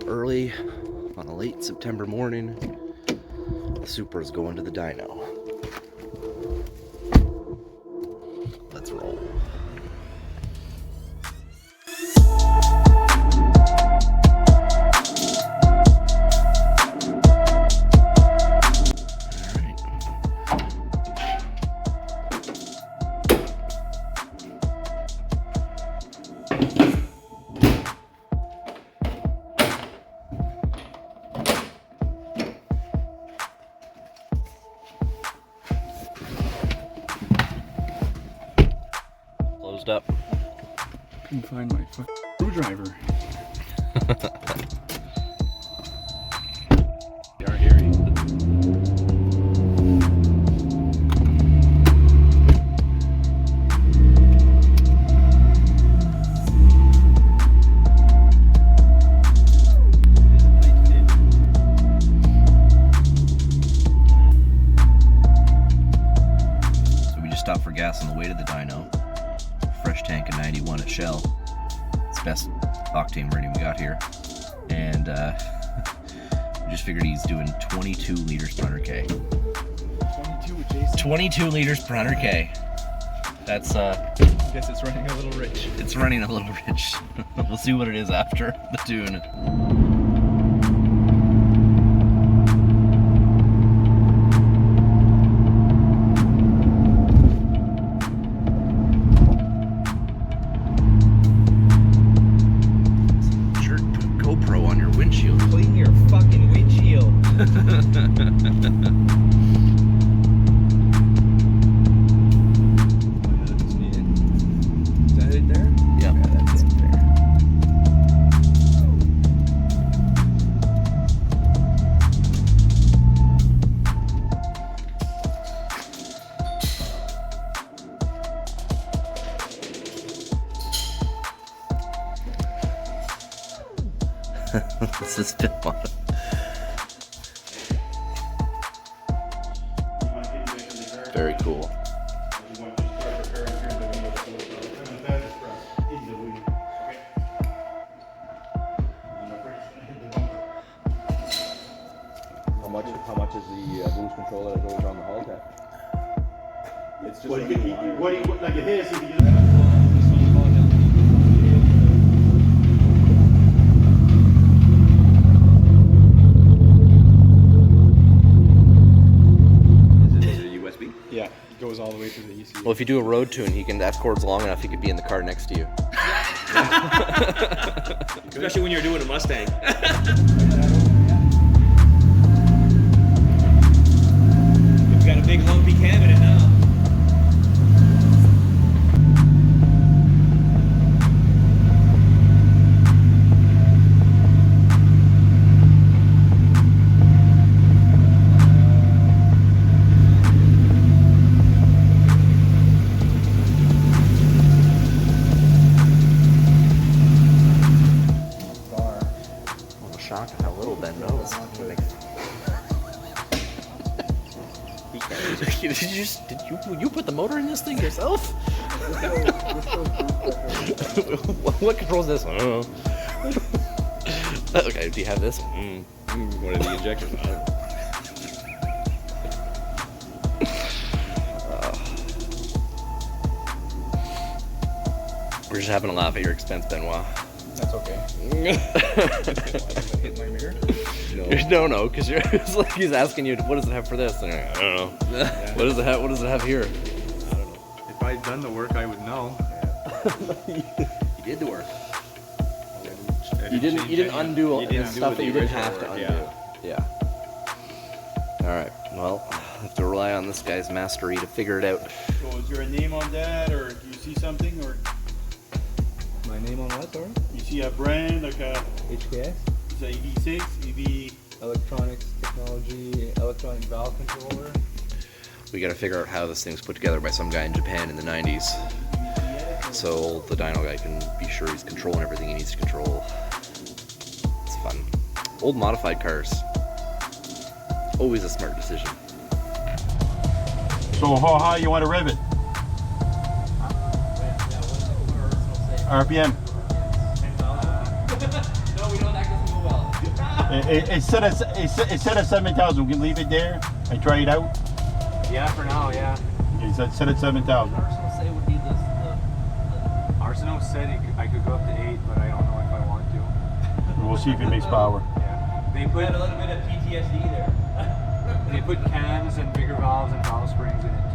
early on a late September morning. The Supra's going to the dyno. Let's roll. Closed up. Couldn't find my screwdriver. They are hairy. So we just stopped for gas on the way to the dyno. Fresh tank of 91 at Shell. It's the best octane rating we got here. And we just figured he's doing 22 liters per 100K. 22 with Jason. 22 liters per 100K. That's I guess it's running a little rich. it's running a little rich. We'll see what it is after the tune. GoPro on your windshield. Clean your fucking windshield. Is that it there? Yep. Yeah, that's it there. This is Benoit. Very cool. How much is the boost controller that goes on the Haltech? It's just Well, a you little can, wire. like it is, if you get Is it a USB? Yeah, it goes all the way to the ECU. Well, if you do a road tune, that cord's long enough, he could be in the car next to you. Especially when you're doing a Mustang. You've got a big lumpy cam in it now. I'm shocked at how little Ben knows. Did you put the motor in this thing yourself? What controls this? I don't know. Okay, do you have this? What are the injectors on it? We're just having a laugh at your expense, Benoit. That's okay. Hit my mirror? No, because it's like he's asking you, what does it have for this? And you're like, I don't know. Yeah. What does it have? What does it have here? I don't know. If I'd done the work, I would know. You did the work. I You didn't change any- undo all you the didn't stuff do that you the didn't original have to work, undo. Yeah. All right. Well, I have to rely on this guy's mastery to figure it out. So is there a name on that, or do you see something, or My name on what, sorry? you see a brand, like a, HKS? is it EV6, EV, Electronics Technology, electronic valve controller. We got to figure out how this thing's put together by some guy in Japan in the 90s. So the dyno guy can be sure he's controlling everything he needs to control. It's fun. Old modified cars. Always a smart decision. so how high you want to rev it? RPM. No, we know that doesn't go well. It's set at 7,000. We can leave it there and try it out. Yeah, for now, yeah. Okay, set at 7,000. Arsenal say would be the Arsenault said I could go up to 8, but I don't know if I want to. We'll see if it makes power. Yeah. They We put had a little bit of PTSD there. cams and bigger valves and valve springs in it.